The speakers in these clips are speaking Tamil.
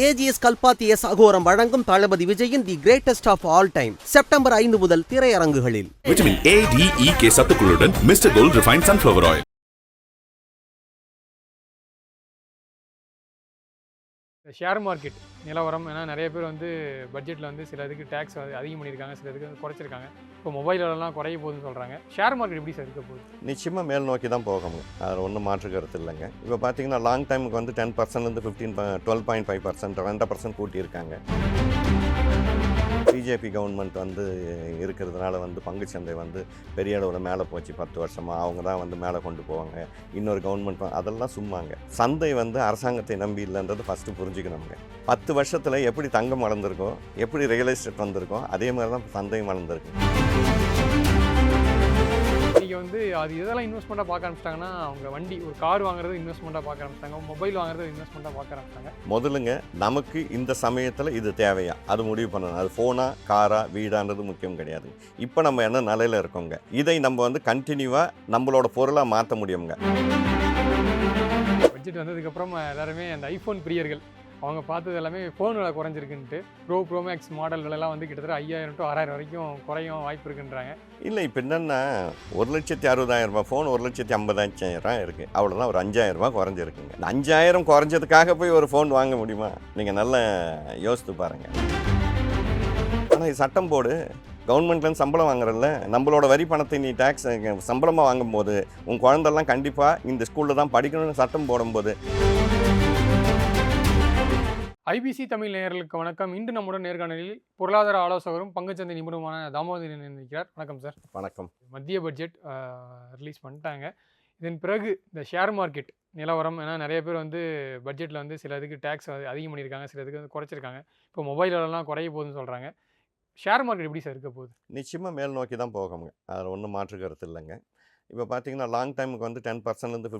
ஏஜிஎஸ் கல்பாத்தியஸ் அகோரம் வழங்கும் தளபதி விஜயின் the greatest of all time September 5 முதல் திரையரங்குகளில். Vitamin A, D, E, K சத்துக்களுடன் mister gold refined sunflower oil. Share market நிலவரம், ஏன்னா நிறைய பேர் பட்ஜெட்டில் சில இதுக்கு டேக்ஸ் அதிகம் பண்ணியிருக்காங்க, சில இதுக்கு குறைச்சிருக்காங்க. இப்போ மொபைலெல்லாம் குறைய போகுதுன்னு சொல்கிறாங்க. ஷேர் மார்க்கெட் எப்படி சார் இருக்க போகுது? நிச்சயமாக மேல் நோக்கி தான் போகணும், அதில் ஒன்றும் மாற்று கருத்து இல்லைங்க. இப்போ பார்த்தீங்கன்னா லாங் டைமுக்கு 10%லேருந்து 12.5% 2% கூட்டியிருக்காங்க. பிஜேபி கவர்மெண்ட் இருக்கிறதுனால பங்குச்சந்தை பெரிய அளவில் மேலே போச்சு. 10 வருஷமாக அவங்க தான் மேலே கொண்டு போவாங்க. இன்னொரு கவர்மெண்ட் அதெல்லாம் சும்மாங்க. சந்தை அரசாங்கத்தை நம்பி இல்லைன்றது ஃபஸ்ட்டு புரிஞ்சுக்கணுங்க. 10 வருஷத்தில் எப்படி தங்கம் வளர்ந்துருக்கோ, எப்படி ரியல் எஸ்டேட் வந்திருக்கோ, அதே மாதிரி தான் சந்தையும் வளர்ந்துருக்கு. இன்றைக்கி அது இதெல்லாம் இன்வெஸ்ட்மெண்ட்டாக பார்க்க ஆரம்பிச்சிட்டாங்கன்னா, அவங்க வண்டி ஒரு கார் வாங்குறது இன்வெஸ்ட்மெண்ட்டாக பார்க்க ஆரம்பிச்சிட்டாங்க, மொபைல் வாங்குறது இன்வெஸ்ட்மெண்ட்டாக பார்க்க ஆரம்பிச்சிட்டாங்க. முதலுங்க நமக்கு இந்த சமயத்தில் இது தேவையா அது முடிவு பண்ணணும். அது ஃபோனா காரா வீடான்றது முக்கியம் கிடையாது. இப்போ நம்ம என்ன நிலையில் இருக்கோங்க, இதை நம்ம கண்டினியூவாக நம்மளோட பொருளாக மாற்ற முடியுங்க. பட்ஜெட் வந்ததுக்கப்புறம் எல்லாருமே அந்த ஐஃபோன் பிரியர்கள் அவங்க பார்த்தது எல்லாமே ஃபோன் விலை குறைஞ்சிருக்குன்ட்டு ப்ரோ மேக்ஸ் மாடல் விலைலாம் கிட்டத்தட்ட 5000 to 6000 வரைக்கும் குறையும் வாய்ப்பு இருக்குன்றாங்க. இல்லை, இப்போ என்னென்னா 1,60,000 ஃபோன் 1,50,000 இருக்குது. அவ்வளோதான், ஒரு 5,000 குறைஞ்சிருக்குங்க. இந்த 5,000 குறைஞ்சதுக்காக போய் ஒரு ஃபோன் வாங்க முடியுமா? நீங்கள் நல்லா யோசித்து பாருங்கள். ஆனால் இது சட்டம் போடு, கவர்மெண்ட்லேருந்து சம்பளம் வாங்குறதில்ல, நம்மளோட வரி பணத்தை நீ டேக்ஸ் சம்பளமாக வாங்கும்போது உன் குழந்தெல்லாம் கண்டிப்பாக இந்த ஸ்கூலில் தான் படிக்கணும்னு சட்டம் போடும்போது. ஐபிசி தமிழ் நேயர்களுக்கு வணக்கம். இன்று நம்முடன் நேர்காணலில் பொருளாதார ஆலோசகரும் பங்குச்சந்தை நிபுணருமான தாமோதரன் இருக்கிறார். வணக்கம் சார். வணக்கம். மத்திய பட்ஜெட் ரிலீஸ் பண்ணிட்டாங்க. இதன் பிறகு இந்த ஷேர் மார்க்கெட் நிலவரம், ஏன்னா நிறைய பேர் பட்ஜெட்டில் சில இதுக்கு டேக்ஸ் அதிகம் பண்ணியிருக்காங்க, சில இதுக்கு குறைச்சிருக்காங்க. இப்போ மொபைலெல்லாம் குறைய போகுதுன்னு சொல்கிறாங்க. ஷேர் மார்க்கெட் எப்படி சார் இருக்க போகுது? நிச்சயமாக மேல் நோக்கி தான் போகணும், அதில் ஒன்றும் மாற்று கருத்து இல்லைங்க. இப்போ பார்த்தீங்கன்னா லாங் டைமுக்கு 10%லேருந்து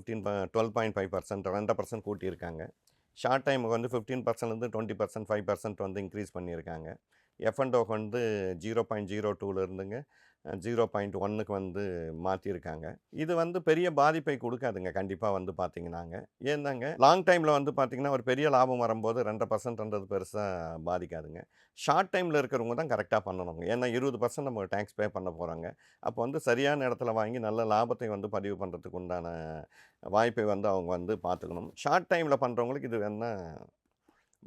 12.5% 2% கூட்டியிருக்காங்க. ஷார்ட் டைமுக்கு 15%லேருந்து 20% 5% இன்க்ரீஸ் பண்ணியிருக்காங்க. F&O 0.02லேருந்துங்க 0.1க்கு மாற்றிருக்காங்க. இது பெரிய பாதிப்பை கொடுக்காதுங்க கண்டிப்பாக பார்த்தீங்கன்னாங்க. ஏன்னாங்க லாங் டைமில் பார்த்தீங்கன்னா ஒரு பெரிய லாபம் வரும்போது 2%ன்றது பெருசாக பாதிக்காதுங்க. ஷார்ட் டைமில் இருக்கிறவங்க தான் கரெக்டாக பண்ணணுங்க. ஏன்னா 20% நம்ம டேக்ஸ் பே பண்ண போகிறாங்க. அப்போ சரியான இடத்துல வாங்கி நல்ல லாபத்தை பதிவு பண்ணுறதுக்கு உண்டான வாய்ப்பை அவங்க பார்த்துக்கணும். ஷார்ட் டைமில் பண்ணுறவங்களுக்கு இது வேணால்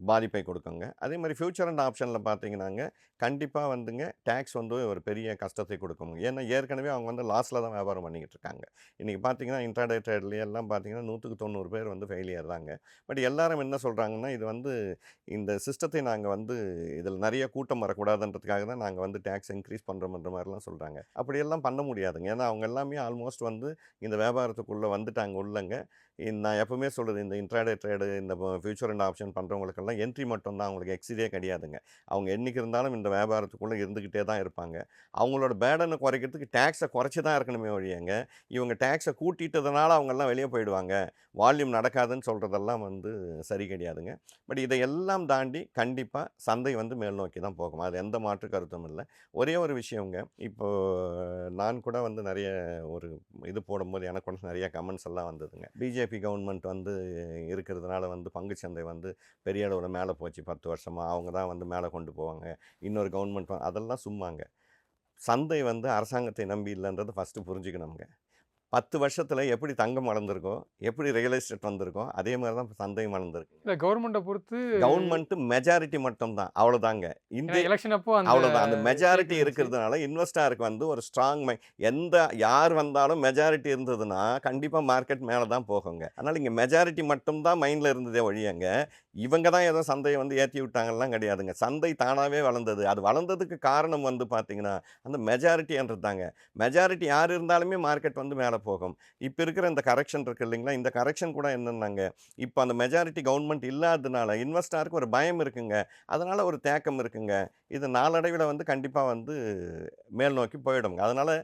பாதிப்பை கொடுக்குங்க. அதே மாதிரி ஃப்யூச்சர் அண்ட் ஆப்ஷனில் பார்த்தீங்கன்னாங்க கண்டிப்பாக டேக்ஸ் ஒரு பெரிய கஷ்டத்தை கொடுக்குங்க. ஏன்னா ஏற்கனவே அவங்க லாஸில் தான் வியாபாரம் பண்ணிக்கிட்டு இருக்காங்க. இன்றைக்கி பார்த்தீங்கன்னா இன்ட்ராடே ட்ரேட்லையெல்லாம் பார்த்தீங்கன்னா 100க்கு 90 பேர் ஃபெயிலியர் தாங்க. பட் எல்லாரும் என்ன சொல்கிறாங்கன்னா, இது இந்த சிஸ்டத்தை நாங்கள் இதில் நிறைய கூட்டம் வரக்கூடாதுன்றதுக்காக தான் நாங்கள் டேக்ஸ் இன்க்ரீஸ் பண்ணுறோம்ன்ற மாதிரிலாம் சொல்கிறாங்க. அப்படியெல்லாம் பண்ண முடியாதுங்க. ஏன்னா அவங்க எல்லாமே ஆல்மோஸ்ட் இந்த வியாபாரத்துக்குள்ளே வந்துட்டாங்க உள்ளங்க. நான் எப்பவுமே சொல்கிறது, இந்த இன்ட்ராடே ட்ரேடு இந்த ஃபியூச்சர் அண்ட் ஆப்ஷன் பண்ணுறவங்களுக்கெல்லாம் என்ட்ரி மட்டும் தான், அவங்களுக்கு எக்ஸிடே கிடையாதுங்க. அவங்க என்றைக்கு இருந்தாலும் இந்த வியாபாரத்துக்குள்ளே இருந்துக்கிட்டே தான் இருப்பாங்க. அவங்களோட பேர்டனை குறைக்கிறதுக்கு டேக்ஸை குறைச்சி தான் இருக்கணுமே வழியாங்க. இவங்க டேக்ஸை கூட்டிட்டதுனால அவங்கெல்லாம் வெளியே போயிடுவாங்க, வால்யூம் நடக்காதுன்னு சொல்கிறதெல்லாம் சரி கிடையாதுங்க. பட் இதையெல்லாம் தாண்டி கண்டிப்பாக சந்தை மேல் நோக்கி தான் போகும், அது எந்த மாற்று கருத்தும் இல்லை. ஒரே ஒரு விஷயங்க, இப்போது நான் கூட நிறைய ஒரு இது போடும்போது எனக்கு நிறைய கமெண்ட்ஸ் எல்லாம் வந்ததுங்க. பிஜேபி கவர்மெண்ட் இருக்கிறதுனால பங்குச்சந்தை பெரிய அளவில் மேலே போச்சு. 10 வருஷமாக அவங்க தான் மேலே கொண்டு போவாங்க. இன்னொரு கவர்மெண்ட் அதெல்லாம் சும்மாங்க. சந்தை அரசாங்கத்தை நம்பி இல்லைன்றது ஃபஸ்ட்டு புரிஞ்சுக்கணுங்க. 10 வருஷத்தில் எப்படி தங்கம் வளர்ந்துருக்கோ, எப்படி ரியல் எஸ்டேட் வந்திருக்கோ, அதே மாதிரி தான் சந்தையும் வளர்ந்துருக்கு. இல்லை, கவர்மெண்ட்டை பொறுத்து கவர்மெண்ட்டு மெஜாரிட்டி மட்டும் தான், அவ்வளோதாங்க. இந்த எலெக்ஷன் அப்போ அவ்வளோதான். அந்த மெஜாரிட்டி இருக்கிறதுனால இன்வெஸ்டருக்கு ஒரு ஸ்ட்ராங் யார் வந்தாலும் மெஜாரிட்டி இருந்ததுன்னா கண்டிப்பாக மார்க்கெட் மேலே தான் போகுங்க. அதனால் இங்கே மெஜாரிட்டி மட்டும்தான் மைண்டில் இருந்ததே ஒழியங்க, இவங்க தான் ஏதோ சந்தையை ஏற்றி விட்டாங்கலாம் கிடையாதுங்க. சந்தை தானாகவே வளர்ந்தது. அது வளர்ந்ததுக்கு காரணம் பார்த்தீங்கன்னா அந்த மெஜாரிட்டின்றது தாங்க. மெஜாரிட்டி யார் இருந்தாலுமே மார்க்கெட் மேலே போகும். இப்போ இருக்கிற இந்த கரெக்ஷன் இருக்குது இல்லைங்களா, இந்த கரெக்ஷன் கூட என்னன்னாங்க, இப்போ அந்த மெஜாரிட்டி கவர்மெண்ட் இல்லாததுனால இன்வெஸ்டருக்கு ஒரு பயம் இருக்குங்க. அதனால் ஒரு தேக்கம் இருக்குங்க. இது நாளடைவில் கண்டிப்பாக மேல் நோக்கி போயிடுங்க. அதனால்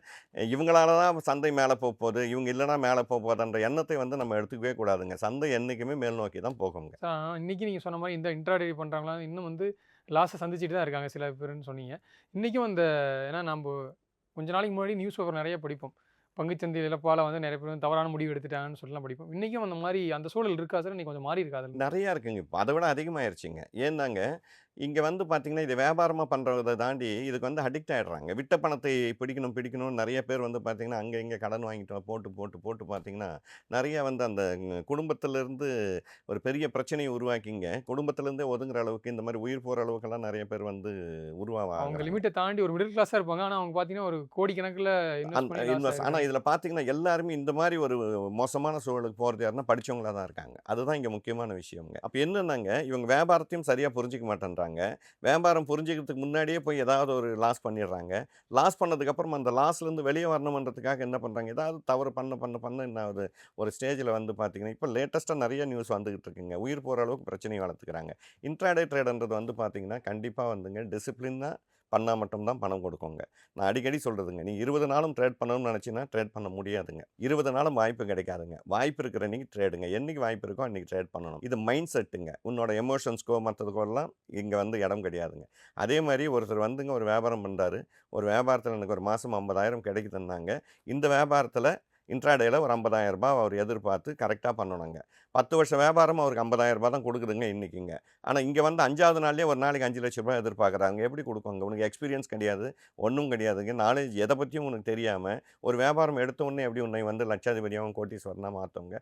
இவங்களால தான் சந்தை மேலே போகுது, இவங்க இல்லைனா மேலே போகுதுன்ற எண்ணத்தை நம்ம எடுத்துக்கவே கூடாதுங்க. சந்தை என்றைக்குமே மேல் நோக்கி தான் போகுங்க. இன்றைக்கி நீங்கள் சொன்ன மாதிரி இந்த இன்ட்ராடே பண்ணுறாங்களா இன்னும் லாஸை சந்திச்சுட்டு தான் இருக்காங்க சில பேருன்னு சொன்னீங்க. இன்றைக்கும் ஏன்னா நம்ம கொஞ்ச நாளைக்கு முன்னாடி நியூஸ் பேப்பர் நிறைய படிப்போம். பங்குச்சந்தை இழப்பால் வந்து நிறைய பேர் வந்து தவறான முடிவு எடுத்துட்டாங்கன்னு சொல்லலாம் படிப்போம். இன்றைக்கும் அந்த மாதிரி அந்த சூழல் இருக்கா சார்? இன்னைக்கு கொஞ்சம் மாறி இருக்கா அதில்? நிறையா இருக்குங்க. இப்போ அதை விட அதிகமாயிருச்சுங்க. ஏன்னாங்க, இங்க வந்து பார்த்தீங்கன்னா, இது வியாபாரமா பண்றத தாண்டி, இதுக்கு வந்து அடிக்ட் ஆயிடுறாங்க. விட்ட பணத்தை பிடிக்கணும்னு நெறைய பேர் வந்து பார்த்தீங்கன்னா, அங்க இங்க கடன் வாங்கிட்டு போட்டு பார்த்தீங்கன்னா, நெறைய வந்து அந்த குடும்பத்திலிருந்து ஒரு பெரிய பிரச்சனைய உருவாக்கிங்க, குடும்பத்திலேருந்தே ஒதுங்குற அளவுக்கு, இந்த மாரி உயிர் போற அளவுக்கெல்லாம் நெறைய பேர் வந்து அவங்க ஆகுறாங்க. லிமிட்ட தாண்டி ஒரு மிடில் கிளாஸா இருப்பாங்க. ஆனா அவங்க பார்த்தீங்கன்னா, ஒரு கோடிக்கணக்குல இன்வெஸ்ட் பண்ணி லாஸ் ஆனா ஆயிருக்காங்க. இதில பார்த்தீங்கன்னா, எல்லாருமே இந்த மாரி ஒரு மோசமான சூழலுக்கு போறது யாருன்னா, படிச்சவங்களா தான் இருக்காங்க. அதுதான் இங்க முக்கியமான விஷயம்ங்க. அப்ப என்னன்னாங்க, இவங்க வியாபாரத்தையும் சரியா புரிஞ்சுக்க மாட்டேன்றாங்க. வியாபாரம் புரிஞ்சுக்கிறதுக்கு முன்னாடியே போய் ஏதாவது ஒரு லாஸ் பண்ணிடுறாங்க. லாஸ் பண்ணதுக்கப்புறம் அந்த லாஸ்லேருந்து வெளிய வரணும்ன்றதுக்காக என்ன பண்றாங்க, ஏதாவது தவறு பண்ண என்ன ஆகுது, ஒரு ஸ்டேஜில வந்து பார்த்தீங்கன்னா, இப்ப லேட்டஸ்ட்டா நெறைய நியூஸ் வந்துகிட்டு இருக்குங்க. உயிர் போற அளவுக்கு பிரச்சனைய வளர்த்துக்கிறாங்க. இன்ட்ராடே ட்ரேடுன்றது வந்து பார்த்தீங்கன்னா, கண்டிப்பா வந்துங்க டிசிப்ளினா பண்ணா மட்டும் தான் பணம் கொடுக்குங்க. நான் அடிக்கடி சொல்றதுங்க, நீ 20 நாளும் ட்ரேட் பண்ணணும்னு நெனச்சீங்கன்னா, ட்ரேட் பண்ண முடியாதுங்க. 20 நாளும் வாய்ப்பு கிடைக்காதுங்க. வாய்ப்பு இருக்கிற அன்னைக்கு ட்ரேடுங்க. என்னைக்கு வாய்ப்பு இருக்கோ அன்னைக்கு ட்ரேட் பண்ணணும். இது மைண்ட் செட்டுங்க. உன்னோட எமோஷன்ஸ்க்கோ, மத்ததுக்கோலாம் இங்க வந்து இடம் கிடையாதுங்க. அதே மாரி ஒருத்தர் வந்துங்க ஒரு வியாபாரம் பண்றாரு. ஒரு வியாபாரத்தில எனக்கு ஒரு மாசம் 50,000 கிடைக்குதுன்னாங்க. இந்த வியாபாரத்தில இன்ட்ராடேல ஒரு ரூ. 50,000 அவர் எதிர்பார்த்து கரெக்ட்டா பண்ணணுங்க. 10 வருஷ வியாபாரம் அவருக்கு ரூ. 50,000 தான் குடுக்குதுங்க இன்னைக்குங்க. ஆனா இங்க வந்து 5வது நாள்லயே ஒரு நாளைக்கு ரூ. 5,00,000 எதிர்பார்க்குறாங்க. எப்படி குடுக்குங்க? உனக்கு எக்ஸ்பீரியன்ஸ் கிடையாது. ஒண்ணும் கிடையாதுங்க. நாலேட்ஜ் எத பத்தியும் உனக்கு தெரியாம, ஒரு வியாபாரம் எடுத்த உடனே எப்படி உன்னை வந்து லட்சாதிபதியாவும், கோடீஸ்வரனா மாத்துங்க.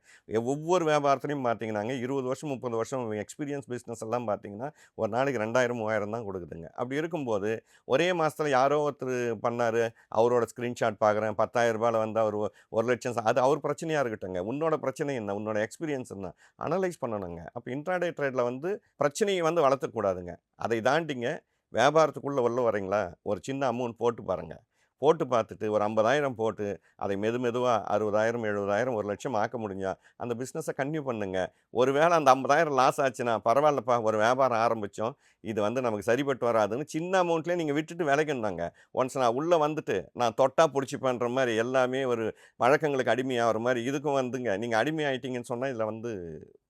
ஒவ்வொரு வியாபாரத்திலயும் பார்த்தீங்கன்னாங்க, 20 வருஷம், 30 வருஷம் எக்ஸ்பீரியன்ஸ் பிசினஸ் எல்லாம் பார்த்தீங்கன்னா, ஒரு நாளைக்கு 2,000, 3,000 தான் குடுக்குதுங்க. அப்படி இருக்கும்போது, ஒரே மாசத்துல யாரோ ஒருத்தரு பண்ணாரு. அவரோட ஸ்கிரீன்ஷாட் பார்க்குறேன். ரூ. 10,000 வந்து அவரு 1,00,000 அது அவர் பிரச்சனையா இருக்கட்டுங்க. உன்னோட பிரச்சனை என்ன? உன்னோட எக்ஸ்பீரியன்ஸ் என்ன? அனலைஸ் பண்ணணுங்க. அப்ப இன்ட்ராடே ட்ரேட்ல வந்து பிரச்சனைய வந்து வளர்த்தக்கூடாதுங்க. அதை தாண்டிங்க வியாபாரத்துக்குள்ள உள்ள வரீங்களா? ஒரு சின்ன அமௌண்ட் போட்டு பாருங்க. போட்டு பார்த்துட்டு ஒரு 50,000 போட்டு அதை மெதுவா 60,000, 70,000, 1,00,000 ஆக்க முடிஞ்சா, அந்த பிசினஸ கன்டின்யூ பண்ணுங்க. ஒருவேள அந்த 50,000 லாஸ் ஆச்சுன்னா, பரவாயில்லப்பா ஒரு வியாபாரம் ஆரம்பிச்சோம். இது வந்து நமக்கு சரிப்பட்டு வராதுன்னு சின்ன அமௌண்ட்லயே நீங்க விட்டுட்டு விலகணுங்க. ஒன்ஸ் நான் உள்ள வந்துட்டு, நான் தொட்டா புடிச்சுப்பேன்ற மாரி எல்லாமே ஒரு பழக்கங்களுக்கு அடிமையாகுற மாரி இதுக்கும் வந்துங்க, நீங்க அடிமையாயிட்டீங்கன்னு சொன்னா, இதுல வந்து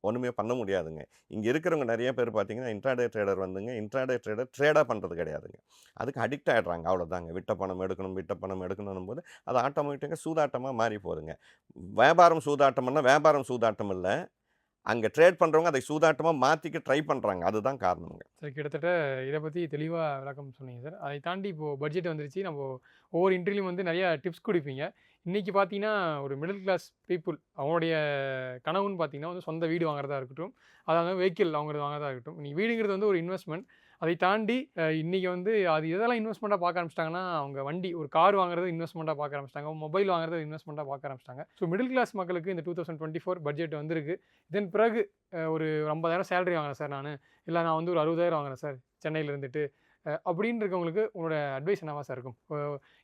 ஒண்ணுமே பண்ண முடியாதுங்க. இங்க இருக்கிறவங்க நெறைய பேர் பார்த்தீங்கன்னா, இன்ட்ராடே ட்ரேடர் வந்துங்க, இன்ட்ராடே ட்ரேடர் ட்ரேடா பண்றது கிடையாதுங்க. அதுக்கு அடிக்ட் ஆயிடுறாங்க. அவ்வளோதாங்க. விட்ட பணம் எடுக்கணும்னும்போது, அது ஆட்டோமேட்டிக்கா சூதாட்டமா மாறி போகுதுங்க. வியாபாரம் சூதாட்டம்னா, வியாபாரம் சூதாட்டம் இல்ல. அங்க ட்ரேட் பண்றவங்க அதை சூதாட்டமா மாத்திக்க ட்ரை பண்றாங்க. அதுதான் காரணம்ங்க. சார் கிட்டத்தட்ட இத பத்தி தெளிவா விளக்கம் சொன்னீங்க சார். அதை தாண்டி இப்போ பட்ஜெட் வந்துருச்சு. நம்ம ஒவ்வொரு இன்டர்வியூலயும் வந்து நெறைய டிப்ஸ் குடுப்பீங்க. இன்னைக்கு பார்த்தீங்கன்னா, ஒரு மிடில் கிளாஸ் பீப்பிள் அவங்களுடைய கனவுன்னு பார்த்தீங்கன்னா வந்து சொந்த வீடு வாங்குறதா இருக்கட்டும், அதாவது வெஹிக்கிள் வாங்குறதா இருக்கட்டும். இன்னைக்கு வீடுங்கிறது வந்து ஒரு இன்வெஸ்ட்மெண்ட். அதை தாண்டி இன்னைக்கு வந்து அது எதெல்லாம் இன்வெஸ்ட்மெண்ட்டா பார்க்க ஆரம்பிச்சுட்டாங்கன்னா, அவங்க வண்டி ஒரு கார் வாங்குறது இன்வெஸ்ட்மெண்ட்டா பார்க்க ஆரம்பிச்சுட்டாங்க. மொபைல் வாங்குறது இன்வெஸ்ட்மெண்ட்டா பார்க்க ஆரம்பிச்சுட்டாங்க. ஸோ மிடில் கிளாஸ் மக்களுக்கு இந்த 2024 பட்ஜெட் வந்திருக்கு. இதன் பிறகு ஒரு 50,000 சேலரி வாங்குறேன் சார் நானு. இல்ல நான் வந்து ஒரு 60,000 வாங்குறேன் சார் சென்னையில இருந்துட்டு. அப்படின்னு இருக்கவங்களுக்கு உங்களோட அட்வைஸ் என்னவா சார் இருக்கும்?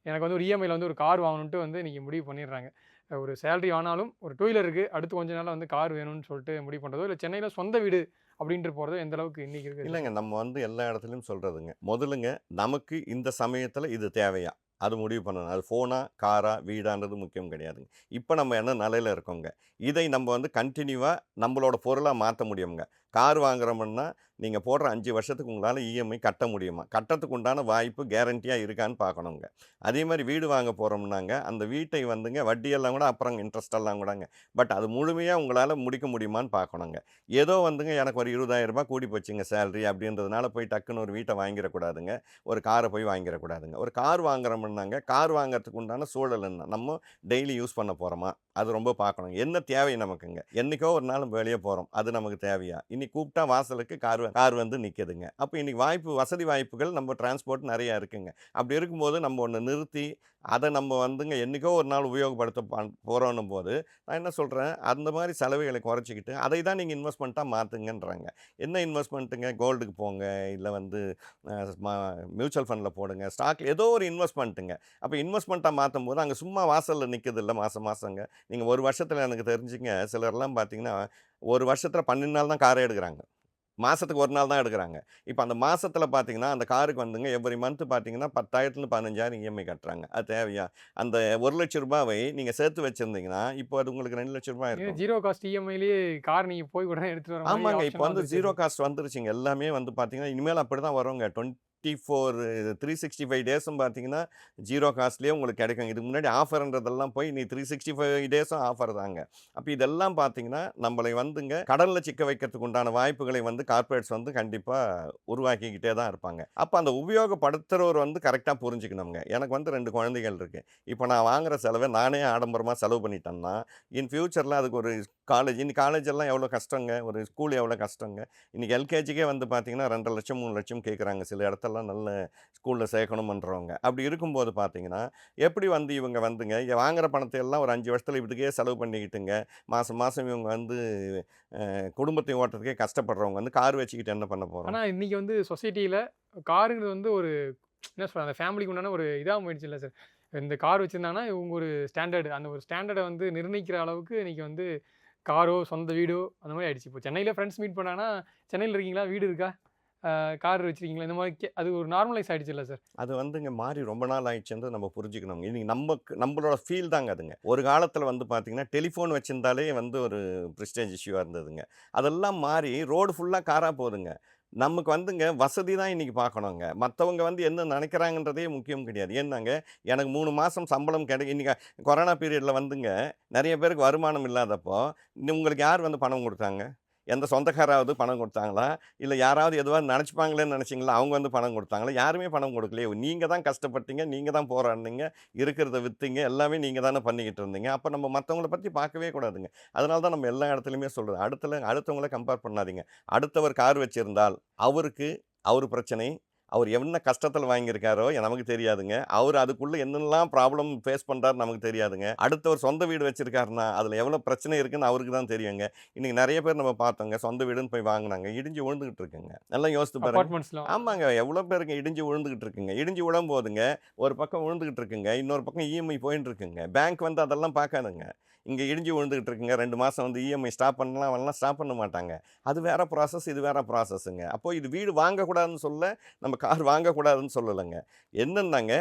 எனக்கு வந்து ஒரு இஎம்ஐல வந்து ஒரு கார் வாங்கணுன்ட்டு வந்து இன்னைக்கு முடிவு பண்ணிடுறாங்க. ஒரு சேலரி ஆனாலும் ஒரு டூ வீலர் இருக்கு. அடுத்து கொஞ்ச நாள்ல வந்து கார் வேணும்னு சொல்லிட்டு முடிவு பண்றதோ, இல்ல சென்னையில சொந்த வீடு அப்படின்ட்டு போறதோ எந்த அளவுக்கு இன்னைக்கு இருக்கு? இல்லங்க. நம்ம வந்து எல்லா இடத்துலயும் சொல்றதுங்க. முதலுங்க நமக்கு இந்த சமயத்துல இது தேவையா? அது முடிவு பண்ணணும். அது ஃபோனா, காரா, வீடான்றது முக்கியம் கிடையாதுங்க. இப்ப நம்ம என்ன நிலையில இருக்கோங்க. இதை நம்ம வந்து கன்டினியூவா நம்மளோட பொருளா மாத்த முடியும்ங்க. கார் வாங்குறோம்னா, நீங்க போடுற 5 வருஷத்துக்கு உங்களால இஎம்ஐ கட்ட முடியுமா? கட்டுறதுக்கு உண்டான வாய்ப்பு கேரண்டியா இருக்கான்னு பார்க்கணுங்க. அதே மாரி வீடு வாங்க போறோம்னாங்க, அந்த வீட்டை வந்துங்க வட்டியெல்லாம் கூட அப்புறம் இன்ட்ரெஸ்ட் எல்லாம் கூடங்க. பட் அது முழுமையா உங்களால முடிக்க முடியுமான்னு பார்க்கணுங்க. ஏதோ வந்துங்க எனக்கு ஒரு ரூ. 20,000 கூடி போச்சுங்க சேலரி அப்படின்றதுனால போய் டக்குன்னு ஒரு வீட்ட வாங்கிரக்கூடாதுங்க. ஒரு கார போய் வாங்கிரக்கூடாதுங்க. ஒரு கார் வாங்குறோம்னாங்க, கார் வாங்குறதுக்கு உண்டான சூழல் என்ன? நம்ம டெய்லி யூஸ் பண்ண போறோமா? அது ரொம்ப பார்க்கணும். என்ன தேவை நமக்குங்க? என்னைக்கோ ஒரு நாள் வெளிய போறோம். அது நமக்கு தேவையா? இன்னைக்கு கூப்பிட்டா வாசலுக்கு கார் வந்து நிக்குதுங்க. அப்ப இன்னைக்கு வசதி வாய்ப்புகள் நம்ம டிரான்ஸ்போர்ட் நெறைய இருக்குங்க. அப்படி இருக்கும்போது நம்ம ஒண்ணு நிறுத்தி, அத நம்ம வந்துங்க என்னைக்கோ ஒரு நாள் உபயோகப்படுத்த போறோன்னும் போது, நான் என்ன சொல்றேன், அந்த மாரி செலவுகளை குறைச்சுக்கிட்டு, அதை தான் நீங்க இன்வெஸ்ட்மெண்ட்டா மாத்துங்கன்றாங்க. என்ன இன்வெஸ்ட்மெண்ட்டுங்க? கோல்டுக்கு போங்க, இல்ல வந்து அ ம மியூச்சுவல் ஃபண்ட்ல போடுங்க, ஸ்டாக்ல ஏதோ ஒரு இன்வெஸ்ட்மெண்ட்டுங்க. அப்ப இன்வெஸ்ட்மெண்ட்டா மாத்தும்போது, அங்க சும்மா வாசல்ல நிக்குதுல்ல மாசங்க. நீங்க ஒரு வருஷத்துல எனக்கு தெரிஞ்சுங்க, சிலர்லாம் பார்த்தீங்கன்னா, ஒரு வருஷத்துல 12 நாள் தான் காரே எடுக்குறாங்க. மாசத்துக்கு 1 நாள் தான் எடுக்குறாங்க. இப்ப அந்த மாசத்துல பார்த்தீங்கன்னா, அந்த காருக்கு வந்துங்க எவ்ரி மந்த் பார்த்தீங்கன்னா, 10,000லேருந்து 15,000 இஎம்ஐ கட்டுறாங்க. அது தேவையா? அந்த ரூ. 1,00,000 நீங்க சேர்த்து வச்சிருந்தீங்கன்னா, இப்போ அது உங்களுக்கு ரூ. 2,00,000 ஏன்னா இருக்கும். ஜீரோ காஸ்ட் இஎம்ஐலயே கார் நீங்க போய் உடனே எடுத்துட்டு வர மாரி ஆமாங்க. இப்போ ஆப்ஷன்லாம் வந்து வந்துருச்சு ஜீரோ சார். காஸ்ட் வந்துருச்சுங்க. எல்லாமே வந்து பார்த்தீங்கன்னா, இனிமேல் அப்படிதான் வருங்க. 365 டேஸும் பார்த்தீங்கன்னா 0 காஸ்ட்லேயே உங்களுக்கு கிடைக்கும். இதுக்கு முன்னாடி ஆஃபர்ன்றதெல்லாம் போய் நீ 365 டேஸும் ஆஃபர் தாங்க. அப்போ இதெல்லாம் பார்த்தீங்கன்னா நம்மளை வந்துங்க கடலில் சிக்க வைக்கிறதுக்கு உண்டான வாய்ப்புகளை வந்து கார்ப்பரேட்ஸ் வந்து கண்டிப்பாக உருவாக்கிக்கிட்டே தான் இருப்பாங்க. அப்போ அந்த உபயோகப்படுத்துகிறவர் வந்து கரெக்டாக புரிஞ்சுக்கணுங்க. எனக்கு வந்து 2 குழந்தைகள் இருக்குது. இப்போ நான் வாங்குகிற செலவை நானே ஆடம்பரமாக செலவு பண்ணிட்டேன்னா இன் ஃபியூச்சரில் அதுக்கு ஒரு இன்னைக்கு காலேஜ் எல்லாம் எவ்வளோ கஷ்டங்க, ஒரு ஸ்கூல் எவ்வளோ கஷ்டங்க. இன்றைக்கி எல்கேஜிக்கே வந்து பார்த்தீங்கன்னா 2 லட்சம் 3 லட்சம் கேட்குறாங்க சில இடத்தெல்லாம் நல்ல ஸ்கூலில் சேர்க்கணுமன்றவங்க. அப்படி இருக்கும்போது பார்த்தீங்கன்னா எப்படி வந்து இவங்க வந்துங்க வாங்குகிற பணத்தை எல்லாம் ஒரு 5 வருஷத்தில் இதுக்கே செலவு பண்ணிக்கிட்டுங்க மாதம் மாதம் இவங்க வந்து குடும்பத்தை ஓட்டுறதுக்கே கஷ்டப்படுறவங்க வந்து கார் வச்சுக்கிட்டு என்ன பண்ண போகிறோம். ஆனால் இன்றைக்கி வந்து சொசைட்டியில் காருங்கிறது வந்து ஒரு என்ன சொல்கிறது, அந்த ஃபேமிலிக்கு உண்டான ஒரு இதாக போயிடுச்சு இல்லை சார். இந்த கார் வச்சுருந்தாங்கன்னா இவங்க ஒரு ஸ்டாண்டர்டு, அந்த ஒரு ஸ்டாண்டர்டை வந்து நிர்ணயிக்கிற அளவுக்கு இன்றைக்கி வந்து காரோ சொந்த வீடோ அந்த மாதிரி ஆயிடுச்சு. இப்போ சென்னையில் ஃப்ரெண்ட்ஸ் மீட் பண்ணாங்கன்னா சென்னையில் இருக்கீங்களா, வீடு இருக்கா, கார் வச்சுருக்கீங்களா, இந்த மாதிரி அது ஒரு நார்மலைஸ் ஆகிடுச்சு இல்லை சார். அது வந்துங்க மாறி ரொம்ப நாள் ஆயிடுச்சுன்றது நம்ம புரிஞ்சுக்கணும். இன்றைக்கி நம்மளோட ஃபீல் தாங்க அதுங்க. ஒரு காலத்தில் வந்து பார்த்திங்கன்னா டெலிஃபோன் வச்சுருந்தாலே வந்து ஒரு ப்ரெஸ்டேஜ் இஷ்யூவாக இருந்ததுங்க. அதெல்லாம் மாறி ரோடு ஃபுல்லாக காராக போகுதுங்க. நமக்கு வந்துங்க வசதி தான் இன்றைக்கி பார்க்கணுங்க. மற்றவங்க வந்து என்ன நினைக்கிறாங்கன்றதே முக்கியம் கிடையாது. ஏன்னாங்க எனக்கு 3 மாதம் சம்பளம் இன்றைக்கி கொரோனா பீரியடில் வந்துங்க நிறைய பேருக்கு வருமானம் இல்லாதப்போ உங்களுக்கு யார் வந்து பணம் கொடுத்தாங்க? எந்த சொந்தக்காராவது பணம் கொடுத்தாங்களா? இல்லை யாராவது எதுவாக நினச்சிப்பாங்களேன்னு நினச்சிங்களா? அவங்க வந்து பணம் கொடுத்தாங்களா? யாருமே பணம் கொடுக்கலையே. நீங்கள் தான் கஷ்டப்பட்டீங்க, நீங்கள் தான் போராடினீங்க, இருக்கிறத விற்றீங்க, எல்லாமே நீங்கள் தானே பண்ணிக்கிட்டு இருந்தீங்க. அப்போ நம்ம மற்றவங்கள பற்றி பார்க்கவே கூடாதுங்க. அதனால தான் நம்ம எல்லா இடத்துலையுமே சொல்கிறது, அடுத்தவங்கள கம்பேர் பண்ணாதீங்க. அடுத்தவர் கார் வச்சுருந்தால் அவர் பிரச்சனை, அவர் என்ன கஷ்டத்தில் வாங்கியிருக்காரோ நமக்கு தெரியாதுங்க. அவர் அதுக்குள்ளே என்னெல்லாம் ப்ராப்ளம் ஃபேஸ் பண்ணுறாரு நமக்கு தெரியாதுங்க. அடுத்தவர் சொந்த வீடு வச்சுருக்காருன்னா அதில் எவ்வளோ பிரச்சனை இருக்குன்னு அவருக்கு தான் தெரியுங்க. இன்றைக்கி நிறைய பேர் நம்ம பார்த்தோங்க, சொந்த வீடுன்னு போய் வாங்கினாங்க, இடிஞ்சு விழுந்துக்கிட்டு இருக்குங்க. நல்லா யோசித்து பாருங்க. ஆமாங்க, எவ்வளோ பேருங்க இடிஞ்சு விழுந்துக்கிட்டு இருக்குங்க. இடிஞ்சு விழும் போதுங்க ஒரு பக்கம் விழுந்துக்கிட்டு இருக்குங்க, இன்னொரு பக்கம் இஎம்ஐ போயின்னு இருக்குங்க. பேங்க் வந்து அதெல்லாம் பார்க்காதுங்க. இங்கே இடிஞ்சு விழுந்துக்கிட்டு இருக்குங்க, 2 மாதம் வந்து இஎம்ஐ ஸ்டாப் பண்ணலாம் ஸ்டாப் பண்ண மாட்டாங்க. அது வேறு ப்ராசஸ், இது வேறு ப்ராசஸ்ஸுங்க. அப்போது இது வீடு வாங்கக்கூடாதுன்னு சொல்ல, நம்ம கார் வாங்கக்கூடாதுன்னு சொல்லலைங்க. என்னென்னாங்க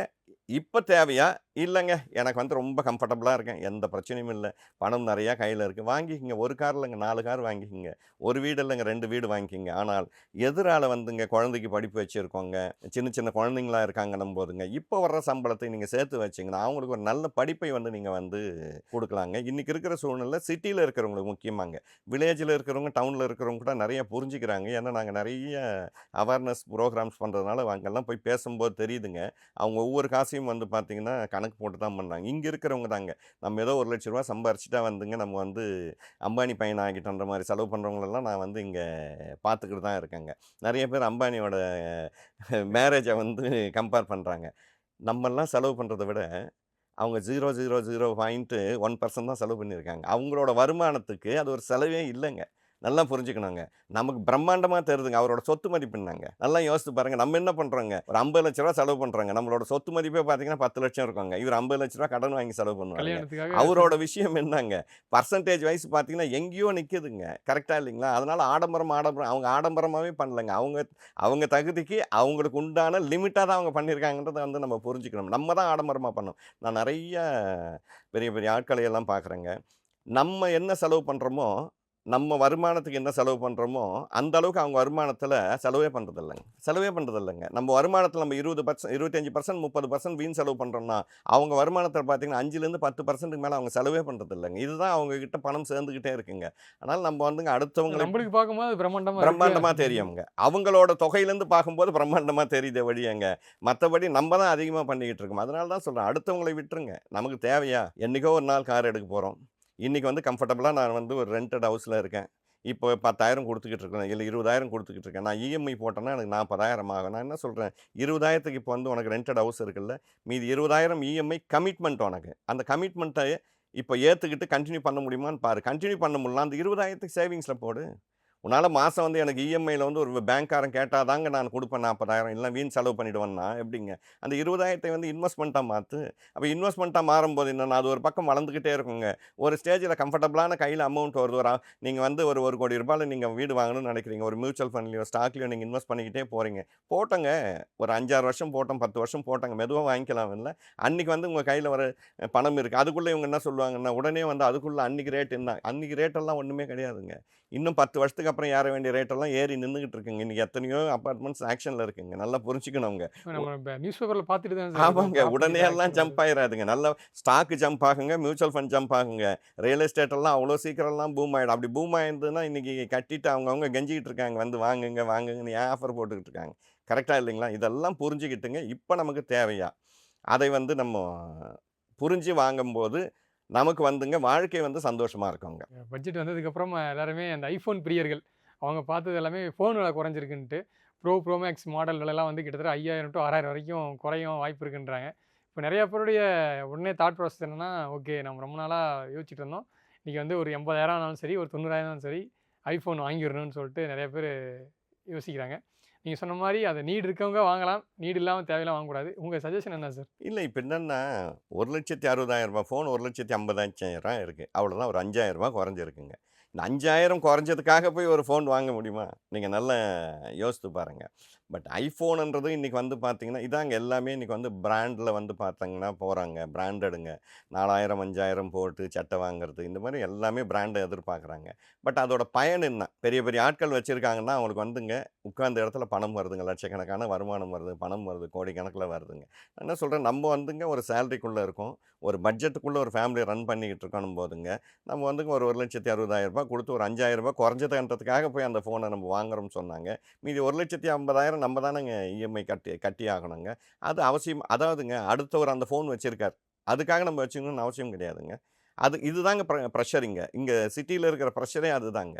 இப்போ தேவையா? இல்லைங்க எனக்கு வந்து ரொம்ப கம்ஃபர்டபுளாக இருக்கேன், எந்த பிரச்சனையும் இல்லை, பணம் நிறையா கையில் இருக்குது, வாங்கிக்கிங்க. ஒரு கார் இல்லைங்க 4 கார் வாங்கிக்கிங்க. ஒரு வீடு இல்லைங்க 2 வீடு வாங்கிக்கிங்க. ஆனால் எதிரால் வந்துங்க குழந்தைக்கு படிப்பு வச்சுருக்கோங்க, சின்ன சின்ன குழந்தைங்களா இருக்காங்கன்னும் போதுங்க இப்போ வர்ற சம்பளத்தை நீங்கள் சேர்த்து வச்சிங்கன்னா அவங்களுக்கு ஒரு நல்ல படிப்பை வந்து நீங்கள் வந்து கொடுக்கலாங்க. இன்றைக்கி இருக்கிற சூழ்நிலை சிட்டியில் இருக்கிறவங்களுக்கு முக்கியமாங்க. வில்லேஜில் இருக்கிறவங்க, டவுனில் இருக்கிறவங்க கூட நிறைய புரிஞ்சுக்கிறாங்க. ஏன்னா நாங்கள் நிறைய அவேர்னஸ் ப்ரோக்ராம்ஸ் பண்ணுறதுனால அங்கெல்லாம் போய் பேசும்போது தெரியுதுங்க. அவங்க ஒவ்வொரு காசையும் வந்து பார்த்திங்கன்னா கணக்கு போட்டு தான் பண்ணுறாங்க. இங்கே இருக்கிறவங்க தாங்க நம்ம ஏதோ 1 லட்ச ரூபா சம்பாரிச்சிட்டா வந்துங்க நம்ம வந்து அம்பானி பையன் ஆகிட்டோன்ற மாதிரி செலவு பண்ணுறவங்களெல்லாம் நான் வந்து இங்கே பார்த்துக்கிட்டு தான் இருக்கேங்க. நிறைய பேர் அம்பானியோட மேரேஜை வந்து கம்பேர் பண்ணுறாங்க. நம்மெல்லாம் செலவு பண்ணுறதை விட அவங்க 0.001% தான் செலவு பண்ணியிருக்காங்க. அவங்களோட வருமானத்துக்கு அது ஒரு செலவே இல்லைங்க. நல்லா புரிஞ்சுக்கணுங்க. நமக்கு பிரம்மாண்டமாக தெரியுதுங்க அவரோட சொத்து மதிப்பு என்னங்க. நல்லா யோசித்து பாருங்கள். நம்ம என்ன பண்ணுறோங்க, ஒரு 50 லட்ச ரூபா செலவு பண்ணுறாங்க, நம்மளோட சொத்து மதிப்பே பார்த்தீங்கன்னா 10 லட்சம் இருக்காங்க. இவர் 50 லட்ச ரூபா கடன் வாங்கி செலவு பண்ணுவாங்க. அவரோட விஷயம் என்னங்க, பர்சன்டேஜ் வைஸ் பார்த்தீங்கன்னா எங்கேயோ நிற்குதுங்க. கரெக்டாக இல்லைங்களா? அதனால் ஆடம்பரம் அவங்க ஆடம்பரமாகவே பண்ணலைங்க. அவங்க தகுதிக்கு அவங்களுக்கு உண்டான லிமிட்டாக தான் அவங்க பண்ணியிருக்காங்கன்றதை வந்து நம்ம புரிஞ்சுக்கணும். நம்ம தான் ஆடம்பரமாக பண்ணோம். நான் நிறைய பெரிய பெரிய ஆட்களை எல்லாம் பார்க்குறேங்க. நம்ம என்ன செலவு பண்ணுறோமோ, நம்ம வருமானத்துக்கு என்ன செலவு பண்ணுறோமோ அந்த அளவுக்கு அவங்க வருமானத்தில் செலவே பண்ணுறதில்லைங்க. நம்ம வருமானத்தில் நம்ம 20%, 25%, 30% வீண் செலவு பண்ணுறோம்னா அவங்க வருமானத்தில் பார்த்தீங்கன்னா 5லேருந்து 10%க்கு மேலே அவங்க செலவே பண்ணுறதில்லைங்க. இதுதான் அவங்கக்கிட்ட பணம் சேர்ந்துக்கிட்டே இருக்குங்க. அதனால் நம்ம வந்துங்க அடுத்தவங்களை நம்மளுக்கு பார்க்கும்போது பிரம்மாண்டமாக தெரியுங்க. அவங்களோட தொகையிலேருந்து பார்க்கும்போது பிரம்மாண்டமாக தெரியுதே வழியங்க. மற்றபடி நம்ம தான் அதிகமாக பண்ணிக்கிட்டு இருக்கோம். அதனால தான் சொல்கிறேன், அடுத்தவங்களை விட்டுருங்க. நமக்கு தேவையா? என்றைக்கோ ஒரு நாள் கார் எடுக்க போகிறோம். இன்றைக்கி வந்து கம்ஃபர்டபுளாக நான் வந்து ஒரு ரெண்டட் ஹவுஸில் இருக்கேன். இப்போ 10,000 கொடுத்துக்கிட்டு இருக்கேன், இல்லை 20,000 கொடுத்துக்கிட்டு இருக்கேன். நான் இஎம்ஐ போட்டேன்னா எனக்கு 40,000 ஆகும். நான் என்ன சொல்கிறேன், 20,000க்கு இப்போ வந்து உனக்கு ரெண்டட் ஹவுஸ் இருக்குல்ல, மீதி 20,000 இஎம்ஐ கமிட்மெண்ட் உனக்கு. அந்த கமிட்மெண்ட்டை இப்போ ஏற்றுக்கிட்டு கண்டினியூ பண்ண முடியுமான்னு பாரு. கண்டினியூ பண்ண முடியல, அந்த 20,000க்கு சேவிங்ஸில் போடு. உன்னால் மாதம் வந்து எனக்கு இஎம்ஐயில் வந்து ஒரு பேங்க்காரன் கேட்டால் தாங்க நான் கொடுப்பேன் 40,000, இல்லை வீண் செலவு பண்ணிவிடுவேன்னா எப்படிங்க? அந்த 20,000 வந்து இன்வெஸ்ட்மெண்ட்டாக மாற்று. அப்போ இன்வெஸ்ட்மெண்ட்டாக மாறும்போது என்னென்னா அது ஒரு பக்கம் வளர்ந்துக்கிட்டே இருக்குங்க. ஒரு ஸ்டேஜில் கம்ஃபர்டபுளான கையில் அமௌண்ட் வருது. நீங்கள் வந்து ஒரு 1 கோடி ரூபாயில் நீங்கள் வீடு வாங்கணும்னு நினைக்கிறீங்க. ஒரு மியூச்சுவல் ஃபண்ட்லையோ ஸ்டாக்லையோ நீங்கள் இன்வெஸ்ட் பண்ணிக்கிட்டே போகிறீங்க. போட்டோங்க, ஒரு 5-6 வருஷம் போட்டோம், 10 வருஷம் போட்டோங்க, மெதுவாக வாங்கிக்கலாம். இல்லை அன்றைக்கி வந்து உங்கள் கையில் ஒரு பணம் இருக்குது. அதுக்குள்ளே இவங்க என்ன சொல்லுவாங்கன்னா உடனே வந்து அதுக்குள்ளே அன்றைக்கி ரேட் என்ன, அன்றைக்கி ரேட்டெல்லாம் ஒன்றுமே கிடையாதுங்க. இன்னும் 10 வருஷத்துக்கு வருஷத்துக்கு அப்புறம் ஏற வேண்டிய ரேட்டெல்லாம் ஏறி நின்றுக்கிட்டு இருக்குங்க. இன்றைக்கி எத்தனையோ அப்பார்ட்மெண்ட்ஸ் ஆக்ஷனில் இருக்குங்க. நல்லா புரிஞ்சுக்கணுங்க. நம்ம நியூஸ் பேப்பரில் பார்த்துட்டு தான் சார் ஆமாங்க, உடனே எல்லாம் ஜம்ப் ஆயிடாதுங்க. நல்லா ஸ்டாக்கு ஜம்ப் ஆகுங்க, மியூச்சுவல் ஃபண்ட் ஜம்ப் ஆகுங்க. ரியல் எஸ்டேட் எல்லாம் அவ்வளோ சீக்கிரம்லாம் பூம் ஆகிடும். அப்படி பூம் ஆயிருந்ததுன்னா இன்றைக்கி கட்டிட்டு அவங்கவுங்க கெஞ்சிக்கிட்டு இருக்காங்க, வந்து வாங்குங்க வாங்குங்கன்னு ஏன் ஆஃபர் போட்டுக்கிட்டு இருக்காங்க. கரெக்டாக இல்லைங்களா? இதெல்லாம் புரிஞ்சுக்கிட்டுங்க இப்போ நமக்கு தேவையா அதை வந்து நம்ம புரிஞ்சு வாங்கும்போது நமக்கு வந்துங்க வாழ்க்கை வந்து சந்தோஷமாக இருக்குங்க. பட்ஜெட் வந்ததுக்கப்புறம் எல்லாருமே அந்த ஐஃபோன் பிரியர்கள் அவங்க பார்த்தது எல்லாமே ஃபோன் விலை குறைஞ்சிருக்குன்ட்டு ப்ரோ மேக்ஸ் மாடல் விலைலாம் வந்து கிட்டத்தட்ட 5000 to 6000 வரைக்கும் குறையும் வாய்ப்பு இருக்குன்றாங்க. இப்போ நிறையா பேருடைய உடனே தாட் ப்ராசஸ் என்னென்னா, ஓகே நம்ம ரொம்ப நாளாக யோசிச்சுட்டு இருந்தோம், இன்றைக்கி வந்து ஒரு 80,000 ஆனாலும் சரி, ஒரு 90,000 ஆனாலும் சரி ஐஃபோன் வாங்கிடணும்னு சொல்லிட்டு நிறைய பேர் யோசிக்கிறாங்க. நீங்கள் சொன்ன மாதிரி அதை நீடு இருக்கவங்க வாங்கலாம், நீடு இல்லாமல் தேவையெல்லாம் வாங்கக்கூடாது. உங்கள் சஜஷன் என்ன சார்? இல்லை, இப்போ என்னென்னா 1,60,000 ஃபோன் 1,50,000 இருக்குது. அவ்வளோதான், ஒரு 5,000 குறைஞ்சிருக்குங்க. இந்த 5,000 குறைஞ்சதுக்காக போய் ஒரு ஃபோன் வாங்க முடியுமா? நீங்கள் நல்லா யோசித்து பாருங்கள். பட் ஐஃபோனுன்றது இன்றைக்கி வந்து பார்த்தீங்கன்னா இதாங்க எல்லாமே இன்றைக்கி வந்து பிராண்டில் வந்து பார்த்தாங்கன்னா போகிறாங்க. பிராண்டடுங்க 4,000 5,000 போட்டு சட்டை வாங்குறது, இந்த மாதிரி எல்லாமே பிராண்டை எதிர்பார்க்குறாங்க. பட் அதோட பயன் என்ன? பெரிய பெரிய ஆட்கள் வச்சுருக்காங்கன்னா அவங்களுக்கு வந்துங்க உட்கார்ந்த இடத்துல பணம் வருதுங்க, லட்சக்கணக்கான வருமானம் வருது, பணம் வருது, கோடிக்கணக்கில் வருதுங்க. நான் என்ன சொல்கிறேன், நம்ம வந்துங்க ஒரு சேலரிக்குள்ளே இருக்கோம், ஒரு பட்ஜெட்டுக்குள்ளே ஒரு ஃபேமிலியை ரன் பண்ணிக்கிட்டு இருக்கணும் போதுங்க நம்ம வந்துங்க ஒரு 1,60,000 கொடுத்து ஒரு 5,000 குறைஞ்சதுன்றதுக்காக போய் அந்த ஃபோனை நம்ம வாங்குறோம்னு சொன்னாங்க. மீதி 1,50,000 நம்ம தானேங்க இஎம்ஐ கட்டி ஆகணுங்க. அது அவசியம். அதாவதுங்க அடுத்தவர் அந்த ஃபோன் வச்சுருக்கார், அதுக்காக நம்ம வச்சுக்கணும்னு அவசியம் கிடையாதுங்க. இதுதாங்க ப்ரெஷரிங்க. இங்கே சிட்டியில் இருக்கிற ப்ரெஷரே அதுதாங்க.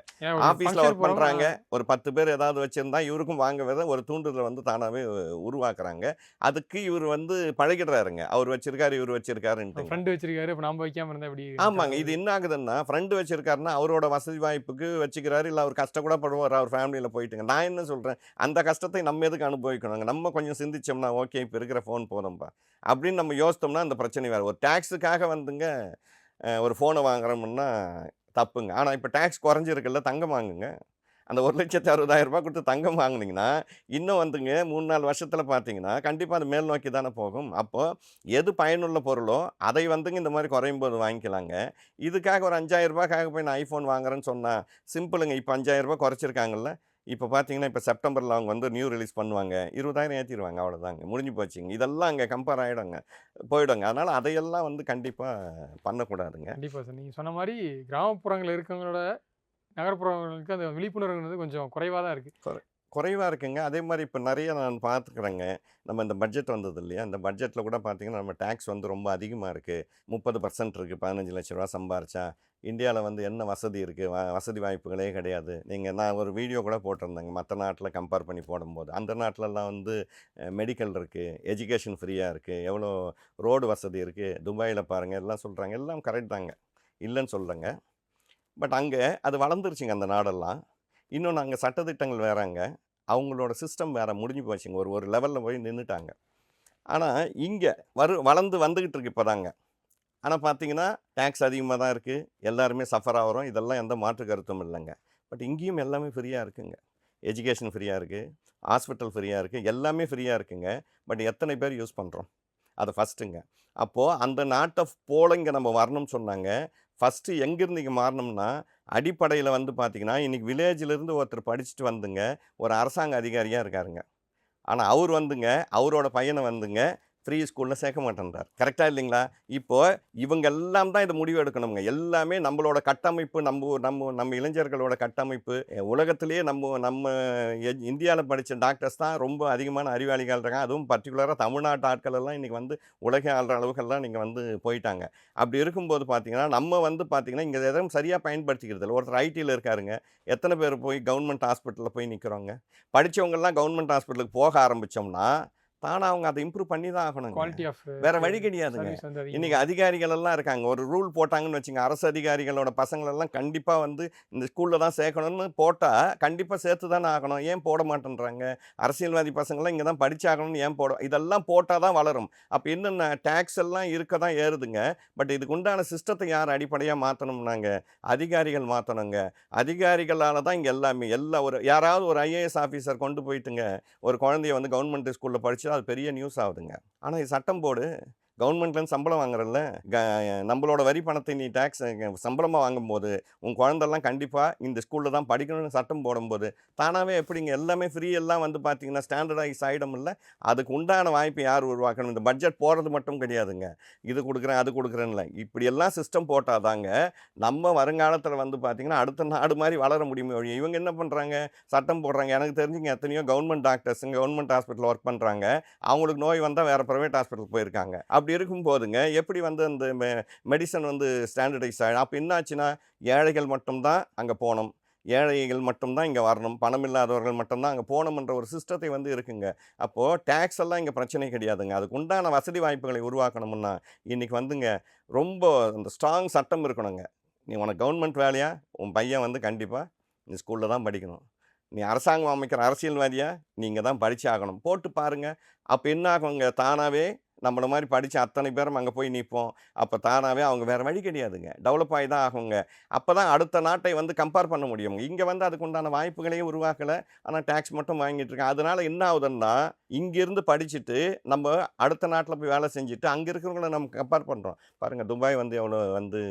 ஆஃபீஸில் ஒர்க் பண்ணுறாங்க, ஒரு 10 பேர் ஏதாவது வச்சுருந்தா இவருக்கும் வாங்க வித ஒரு தூண்டுதலை வந்து தானாகவே உருவாக்குறாங்க. அதுக்கு இவர் வந்து பழகிடுறாருங்க. அவர் வச்சிருக்காரு, இவர் வச்சிருக்காருன்ட்டு. ஃப்ரெண்டு வச்சிருக்காரு, இப்போ நம்ம வைக்காமல் இருந்தால் எப்படி? ஆமாங்க. இது என்ன ஆகுதுன்னா, ஃப்ரெண்டு வச்சிருக்காருன்னா அவரோட வசதி வாய்ப்புக்கு வச்சுக்கிறாரு, இல்லை அவர் கஷ்டம் கூட படுவார், அவர் ஃபேமிலியில் போயிட்டுங்க. நான் என்ன சொல்கிறேன், அந்த கஷ்டத்தை நம்ம எதுக்கு அனுபவிக்கணுங்க? நம்ம கொஞ்சம் சிந்திச்சோம்னா ஓகே இப்போ இருக்கிற ஃபோன் போதும்பா அப்படின்னு நம்ம யோசித்தோம்னா அந்த பிரச்சனை வேறு. ஒரு டேக்ஸுக்காக வந்துங்க ஒரு ஃபோனை வாங்குறோம்னா தப்புங்க. ஆனால் இப்போ டேக்ஸ் குறைஞ்சிருக்குல்ல, தங்கம் வாங்குங்க. அந்த 1,60,000 கொடுத்து தங்கம் வாங்கினீங்கன்னா இன்னும் வந்துங்க 3-4 வருஷத்தில் பார்த்தீங்கன்னா கண்டிப்பாக அது மேல் நோக்கி தானே போகும். அப்போது எது பயனுள்ள பொருளோ அதை வந்துங்க இந்த மாதிரி குறையும் போது வாங்கிக்கலாங்க. இதுக்காக ஒரு 5,000 போய் நான் ஐஃபோன் வாங்குறேன்னு சொன்னால் சிம்பிளுங்க. இப்போ 5,000 குறைச்சிருக்காங்கல்ல, இப்போ பார்த்தீங்கன்னா இப்போ செப்டம்பரில் அவங்க வந்து நியூ ரிலீஸ் பண்ணுவாங்க, 20,000 ஏற்றிடுவாங்க, அவ்வளோதாங்க, முடிஞ்சு போச்சுங்க. இதெல்லாம் அங்கே கம்பேர் போயிடுங்க. அதனால் அதையெல்லாம் வந்து கண்டிப்பாக பண்ணக்கூடாதுங்க. கண்டிப்பாக சார், நீங்கள் சொன்ன மாதிரி கிராமப்புறங்களில் இருக்கவங்களோட நகர்ப்புறங்களுக்கு அந்த விழிப்புணர்வுங்கிறது கொஞ்சம் குறைவாக தான் இருக்குது. குறைவாக இருக்குங்க. அதே மாதிரி இப்போ நிறைய நான் பார்த்துக்கிறேங்க. நம்ம இந்த பட்ஜெட் வந்தது இல்லையா, இந்த பட்ஜெட்டில் கூட பார்த்திங்கன்னா நம்ம டேக்ஸ் வந்து ரொம்ப அதிகமாக இருக்குது. 30% இருக்குது. 15 லட்ச ரூபா சம்பாரிச்சா இந்தியாவில் வந்து என்ன வசதி இருக்குது? வசதி வாய்ப்புகளே கிடையாது. நான் ஒரு வீடியோ கூட போட்டிருந்தேங்க, மற்ற நாட்டில் கம்பேர் பண்ணி போடும்போது. அந்த நாட்டிலலாம் வந்து மெடிக்கல் இருக்குது, எஜுகேஷன் ஃப்ரீயாக இருக்குது, எவ்வளோ ரோடு வசதி இருக்குது. துபாயில் பாருங்கள், எல்லாம் சொல்கிறாங்க, எல்லாம் கரெக்ட் தாங்க, இல்லைன்னு சொல்கிறேங்க. பட் அங்கே அது வளர்ந்துருச்சுங்க அந்த நாடெல்லாம். இன்னொன்று அங்கே சட்டத்திட்டங்கள் வேறாங்க, அவங்களோட சிஸ்டம் வேறு, முடிஞ்சு போச்சுங்க. ஒரு லெவலில் போய் நின்றுட்டாங்க. ஆனால் இங்கே வளர்ந்து வந்துக்கிட்டு இருக்கு இப்போ தாங்க. ஆனால் பார்த்தீங்கன்னா டேக்ஸ் அதிகமாக தான் இருக்குது, எல்லாருமே சஃபர் ஆகிறோம், இதெல்லாம் எந்த மாற்று கருத்தும் இல்லைங்க. பட் இங்கேயும் எல்லாமே ஃப்ரீயாக இருக்குங்க. எஜுகேஷன் ஃப்ரீயாக இருக்குது, ஹாஸ்பிட்டல் ஃப்ரீயாக இருக்குது, எல்லாமே ஃப்ரீயாக இருக்குங்க. பட் எத்தனை பேர் யூஸ் பண்ணுறோம் அதை ஃபஸ்ட்டுங்க. அப்போது அந்த நாட்டை போல இங்கே நம்ம வரணும்னு சொன்னாங்க. ஃபஸ்ட்டு எங்கேருந்து இங்கே மாறணும்னா அடிப்படையில் வந்து பார்த்திங்கன்னா இன்றைக்கி வில்லேஜிலேருந்து ஒருத்தர் படிச்சுட்டு வந்துங்க ஒரு அரசாங்க அதிகாரியாக இருக்காருங்க. ஆனால் அவர் வந்துங்க அவரோட பையனை வந்துங்க ஃப்ரீ ஸ்கூலில் சேர்க்க மாட்டேன்றார். கரெக்டாக இல்லைங்களா? இப்போது இவங்க எல்லாம் தான் இதை முடிவு எடுக்கணுங்க. எல்லாமே நம்மளோட கட்டமைப்பு, நம்ம இளைஞர்களோட கட்டமைப்பு, உலகத்திலேயே நம்ம இந்தியாவில் படித்த டாக்டர்ஸ் தான் ரொம்ப அதிகமான அறிவாளிகள் இருக்காங்க. அதுவும் பர்டிகுலராக தமிழ்நாட்டு ஆட்கள் எல்லாம் இன்றைக்கி வந்து உலக ஆள்ற அளவுக்கெல்லாம் நீங்கள் வந்து போயிட்டாங்க. அப்படி இருக்கும்போது பார்த்திங்கன்னா நம்ம வந்து பார்த்திங்கன்னா இங்கே எதுவும் சரியாக பயன்படுத்திக்கிறது இல்லை. ஒருத்தர் ஐடியில் இருக்காருங்க, எத்தனை பேர் போய் கவர்மெண்ட் ஹாஸ்பிட்டலில் போய் நிற்கிறோங்க? படித்தவங்கெல்லாம் கவர்மெண்ட் ஹாஸ்பிட்டலுக்கு போக ஆரம்பித்தோம்னா தானே அவங்க அதை இம்ப்ரூவ் பண்ணி தான் ஆகணும். குவாலிட்டி ஆஃப் வேறு வழி கிடையாதுங்க. இன்றைக்கி அதிகாரிகள் எல்லாம் இருக்காங்க, ஒரு ரூல் போட்டாங்கன்னு வச்சுங்க, அரசு அதிகாரிகளோட பசங்களெல்லாம் கண்டிப்பாக வந்து இந்த ஸ்கூலில் தான் சேர்க்கணும்னு போட்டால் கண்டிப்பாக சேர்த்து தானே ஆகணும். ஏன் போட மாட்டேன்றாங்க? அரசியல்வாதி பசங்களாம் இங்கே தான் படித்தாகணும்னு ஏன் இதெல்லாம் போட்டால் தான் வளரும். அப்போ என்னென்ன டேக்ஸ் எல்லாம் இருக்க தான் ஏறுதுங்க. பட் இதுக்கு உண்டான சிஸ்டத்தை யார் அடிப்படையாக மாற்றணும்னாங்க? அதிகாரிகள் மாற்றணுங்க. அதிகாரிகளால் தான் இங்கே எல்லாமே யாராவது ஒரு ஐஏஎஸ் ஆஃபீஸர் கொண்டு போயிட்டுங்க ஒரு குழந்தைய வந்து கவர்மெண்ட் ஸ்கூலில் படித்து அது பெரிய நியூஸ் ஆகுதுங்க. ஆனால் இது சட்டம் போர்டு கவர்மெண்ட்லேருந்து சம்பளம் வாங்குறல்ல, நம்மளோட வரி பணத்தை நீ டேக்ஸ் சம்பளமாக வாங்கும்போது உன் குழந்தெல்லாம் கண்டிப்பாக இந்த ஸ்கூலில் தான் படிக்கணும்னு சட்டம் போடும்போது தானாகவே எப்படிங்க எல்லாமே ஃப்ரீ எல்லாம் வந்து பார்த்தீங்கன்னா ஸ்டாண்டர்டைஸ் ஆகிடும் இல்லை. அதுக்கு உண்டான வாய்ப்பு யார் உருவாக்கணும்? இந்த பட்ஜெட் போடுறது மட்டும் கிடையாதுங்க, இது கொடுக்குறேன் அது கொடுக்குறேன்ல, இப்படியெல்லாம் சிஸ்டம் போட்டால் தாங்க நம்ம வருங்காலத்தில் வந்து பார்த்தீங்கன்னா அடுத்த நாடு மாதிரி வளர முடியுமே ஒழிய இவங்க என்ன பண்ணுறாங்க, சட்டம் போடுறாங்க. எனக்கு தெரிஞ்சுங்க எத்தனையோ கவர்மெண்ட் டாக்டர்ஸுங்க கவர்மெண்ட் ஹாஸ்பிட்டலில் ஒர்க் பண்ணுறாங்க, அவங்களுக்கு நோய் வந்தால் வேறு ப்ரைவேட் ஹாஸ்பிட்டலுக்கு போயிருக்காங்க. அப்படி இருக்கும் போதுங்க எப்படி வந்து அந்த மெடிசன் வந்து ஸ்டாண்டர்டைஸ் ஆகிடும்? அப்போ என்னாச்சுன்னா ஏழைகள் மட்டும்தான் அங்கே போகணும், ஏழைகள் மட்டும்தான் இங்கே வரணும், பணம் இல்லாதவர்கள் மட்டும்தான் அங்கே போகணுன்ற ஒரு சிஸ்டத்தை வந்து இருக்குங்க. அப்போது டேக்ஸ் எல்லாம் இங்கே பிரச்சனை கிடையாதுங்க. அதுக்கு உண்டான வசதி வாய்ப்புகளை உருவாக்கணும்னா இன்றைக்கி வந்துங்க ரொம்ப அந்த ஸ்ட்ராங் சட்டம் இருக்கணுங்க. நீ உனக்கு கவர்மெண்ட் வேலையா, உன் பையன் வந்து கண்டிப்பாக நீ ஸ்கூலில் தான் படிக்கணும், நீ அரசாங்கம் அமைக்கிற அரசியல்வாதியா நீங்கள் தான் படித்து ஆகணும் போட்டு பாருங்கள். அப்போ என்ன ஆகுங்க, தானாகவே நம்மளை மாதிரி படித்த அத்தனை பேரும் அங்கே போய் நிற்போம். அப்போ தானாகவே அவங்க வேறு வழி கிடையாதுங்க, டெவலப் ஆகி தான் ஆகுங்க. அப்போ தான் அடுத்த நாட்டை வந்து கம்பேர் பண்ண முடியும். இங்கே வந்து அதுக்கு உண்டான வாய்ப்புகளையும் உருவாக்கலை, ஆனால் டேக்ஸ் மட்டும் வாங்கிட்டு இருக்கேன். அதனால் என்ன ஆகுதுன்னா இங்கேருந்து படிச்சுட்டு நம்ம அடுத்த நாட்டில் போய் வேலை செஞ்சுட்டு அங்கே இருக்கிறவங்கள நம்ம கம்பேர் பண்ணுறோம். பாருங்கள் துபாய் வந்து எவ்வளோ வந்து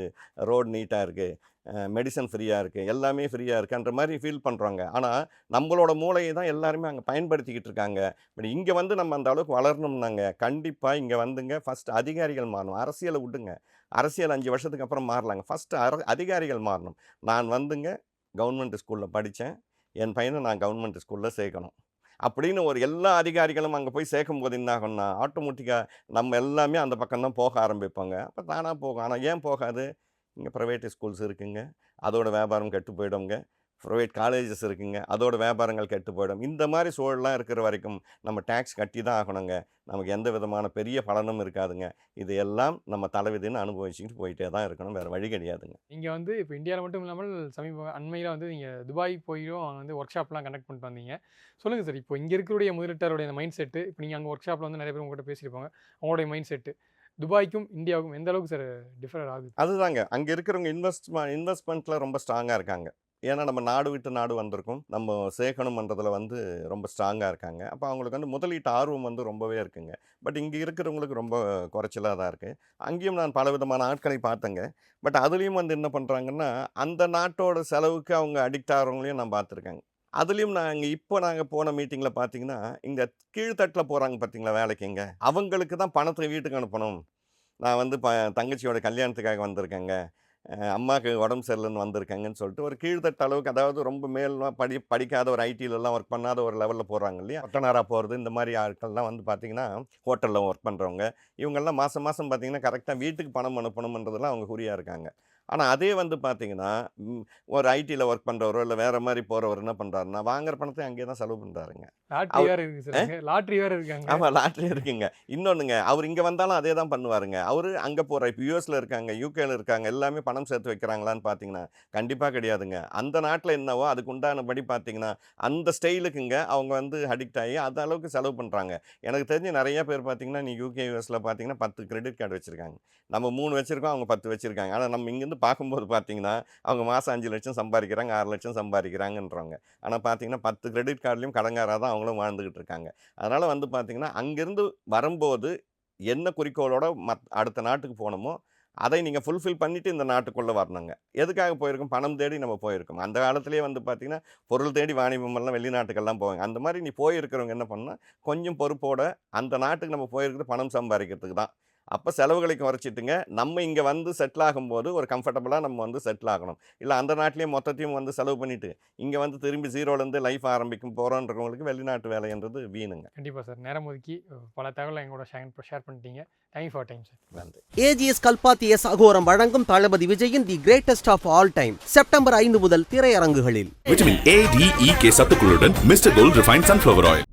ரோடு நீட்டாக இருக்குது, மெடிசன் ஃப்ரீயாக இருக்குது, எல்லாமே ஃப்ரீயாக இருக்குன்ற மாதிரி ஃபீல் பண்ணுறாங்க. ஆனால் நம்மளோட மூளையை தான் எல்லாருமே அங்கே பயன்படுத்திக்கிட்டு இருக்காங்க. பட் இங்கே வந்து நம்ம அந்த அளவுக்கு வளரணும்னாங்க கண்டிப்பாக இங்கே வந்துங்க ஃபஸ்ட்டு அதிகாரிகள் மாறணும். அரசியலை விட்டுங்க, அரசியல் 5 வருஷத்துக்கு அப்புறம் மாறலாங்க. ஃபஸ்ட்டு அதிகாரிகள் மாறணும். நான் வந்துங்க கவர்மெண்ட் ஸ்கூலில் படித்தேன், என் பையனை நான் கவர்மெண்ட் ஸ்கூலில் சேர்க்கணும் அப்படின்னு ஒரு எல்லா அதிகாரிகளும் அங்கே போய் சேர்க்கும் போது என்ன ஆகும்னா ஆட்டோமேட்டிக்காக நம்ம எல்லாமே அந்த பக்கம்தான் போக ஆரம்பிப்பாங்க. அப்போ தானாக போகும். ஆனால் ஏன் போகாது? இங்கே ப்ரைவேட் ஸ்கூல்ஸ் இருக்குங்க, அதோட வியாபாரம் கெட்டு போயிடுங்க. ப்ரைவேட் காலேஜஸ் இருக்குங்க, அதோட வியாபாரங்கள் கெட்டு போயிடும். இந்த மாதிரி சூழலாம் இருக்கிற வரைக்கும் நம்ம டேக்ஸ் கட்டி தான் ஆகணுங்க. நமக்கு எந்த விதமான பெரிய பலனும் இருக்காதுங்க. இது எல்லாம் நம்ம தலைவிதின்னு அனுபவிச்சுக்கிட்டு போயிட்டே தான் இருக்கணும், வேறு வழி கிடையாதுங்க. நீங்கள் வந்து இப்போ இந்தியாவில் மட்டும் இல்லாமல் அண்மையில் வந்து நீங்கள் துபாய் போயிடும் அங்கே வந்து ஒர்க் ஷாப்லாம் கண்டக்ட் பண்ணிட்டு வந்தீங்க. சொல்லுங்கள் சார், இப்போ இங்கே இருக்கிற முதலீட்டாருடைய மைண்ட் செட்டு, இப்போ நீங்கள் அங்கே ஒர்க் ஷாப்பில் வந்து நிறைய பேர் உங்கள்கிட்ட பேசியிருப்பாங்க, அவங்களுடைய மைண்ட் செட்டு துபாய்க்கும் இந்தியாவுக்கும் எந்த அளவுக்கு சார் டிஃபர் ஆகுது? அதுதாங்க, அங்கே இருக்கிறவங்க இன்வெஸ்ட்மெண்ட்டில் ரொம்ப ஸ்ட்ராங்காக இருக்காங்க. ஏன்னா நம்ம நாடு விட்டு நாடு வந்திருக்கோம், நம்ம சேர்க்கணுன்றதில் வந்து ரொம்ப ஸ்ட்ராங்காக இருக்காங்க. அப்போ அவங்களுக்கு வந்து முதலீட்டு ஆர்வம் வந்து ரொம்பவே இருக்குங்க. பட் இங்கே இருக்கிறவங்களுக்கு ரொம்ப குறைச்சலாக தான் இருக்குது. அங்கேயும் நான் பலவிதமான ஆட்களை பார்த்தேங்க. பட் அதுலேயும் வந்து என்ன பண்ணுறாங்கன்னா அந்த நாட்டோட செலவுக்கு அவங்க அடிக்ட் ஆகிறவங்களையும் நான் பார்த்துருக்கேங்க. அதுலேயும் நாங்கள் போன மீட்டிங்கில் பார்த்தீங்கன்னா இந்த கீழ்த்தட்டில் போகிறாங்க பார்த்தீங்களா வேலைக்குங்க, அவங்களுக்கு தான் பணத்தை வீட்டுக்கு அனுப்பணும். நான் வந்து தங்கச்சியோட கல்யாணத்துக்காக வந்திருக்கேங்க, அம்மாவுக்கு உடம்பு சரியில்லைன்னு வந்திருக்காங்கன்னு சொல்லிட்டு ஒரு கீழ்த்தட்டு அளவுக்கு, அதாவது ரொம்ப மேலாம் படிக்காத ஒரு ஐடியிலலாம் ஒர்க் பண்ணாத ஒரு லெவலில் போகிறாங்க இல்லையா, பட்டனாராக போகிறது. இந்த மாதிரி ஆட்கள்லாம் வந்து பார்த்திங்கன்னா ஹோட்டலில் ஒர்க் பண்ணுறவங்க, இவங்கெல்லாம் மாதம் பார்த்திங்கன்னா கரெக்டாக வீட்டுக்கு பணம் அனுப்பணுன்றதெல்லாம் அவங்க குறியாக இருக்காங்க. ஆனால் அதே வந்து பார்த்திங்கன்னா ஒரு ஐடியில் ஒர்க் பண்ணுறவரோ இல்லை வேறு மாதிரி போகிறவர் என்ன பண்ணுறாருன்னா வாங்குற பணத்தை அங்கேயே தான் செலவு பண்ணுறாருங்க. லாட்ரி வேறு இருக்காங்க. ஆமாம், லாட்ரி இருக்குங்க. இன்னொன்றுங்க, அவர் இங்கே வந்தாலும் அதே தான் பண்ணுவாருங்க. அவர் அங்கே போகிற இப்போ யூஎஸில் இருக்காங்க, யூகேல இருக்காங்க, எல்லாமே பணம் சேர்த்து வைக்கிறாங்களான்னு பார்த்தீங்கன்னா கண்டிப்பாக கிடையாதுங்க. அந்த நாட்டில் என்னவோ அதுக்கு உண்டானபடி பார்த்தீங்கன்னா அந்த ஸ்டைலுக்குங்க அவங்க வந்து அடிக்ட் ஆகி அந்த அளவுக்கு செலவு பண்ணுறாங்க. எனக்கு தெரிஞ்சு நிறைய பேர் பார்த்தீங்கன்னா நீ யூகே யூஎஸில் பார்த்தீங்கன்னா 10 கிரெடிட் கார்டு வச்சுருக்காங்க. நம்ம 3 வச்சுருக்கோம், அவங்க 10 வச்சுருக்காங்க. ஆனால் நம்ம இங்கேருந்து பார்க்கும்போது பார்த்தீங்கன்னா அவங்க மாதம் 5 லட்சம் சம்பாதிக்கிறாங்க, 6 லட்சம் சம்பாதிக்கிறாங்கன்றவங்க. ஆனால் பார்த்தீங்கன்னா 10 கிரெடிட் கார்டுலையும் கடங்காராக தான் அவங்களும் வாழ்ந்துக்கிட்டு இருக்காங்க. அதனால் வந்து பார்த்தீங்கன்னா அங்கேருந்து வரும்போது என்ன குறிக்கோளோட அடுத்த நாட்டுக்கு போகணுமோ அதை நீங்கள் ஃபுல்ஃபில் பண்ணிவிட்டு இந்த நாட்டுக்குள்ளே வரணுங்க. எதுக்காக போயிருக்கோம்? பணம் தேடி நம்ம போயிருக்கோம். அந்த காலத்திலே வந்து பார்த்திங்கன்னா பொருள் தேடி வாணிபமெல்லாம் வெளிநாட்டுக்கெல்லாம் போவாங்க. அந்த மாதிரி நீ போயிருக்கிறவங்க என்ன பண்ணால் கொஞ்சம் பொறுப்போட அந்த நாட்டுக்கு நம்ம போயிருக்கிறது பணம் சம்பாதிக்கிறதுக்கு தான். அப்போ செலவுகளை குறைச்சிட்டுங்க நம்ம இங்கே வந்து செட்டில் ஆகும்போது ஒரு கம்ஃபர்டபுளாக நம்ம வந்து செட்டில் ஆகணும். இல்லை அந்த நாட்டிலேயே மொத்தத்தையும் வந்து செலவு பண்ணிவிட்டு இங்கே வந்து திரும்பி ஜீரோலேருந்து லைஃப் ஆரம்பிக்கும் போகிறோன்றவங்களுக்கு வெளிநாட்டு வேலைன்றது வீணுங்க. கண்டிப்பாக சார், நேரம் ஒதுக்கி பல தகவலை எங்களோட ஷேர் பண்ணிட்டீங்க. Thank you for time sir. நன்றி. ஏஜிஎஸ் கல்பாத்தி அகோரம் வழங்கும் தளபதி விஜயின் the greatest of all time September 5 முதல் திரையரங்குகளில். Vitamin A, D, E, K சத்துக்களுடன் mister gold refined sunflower oil.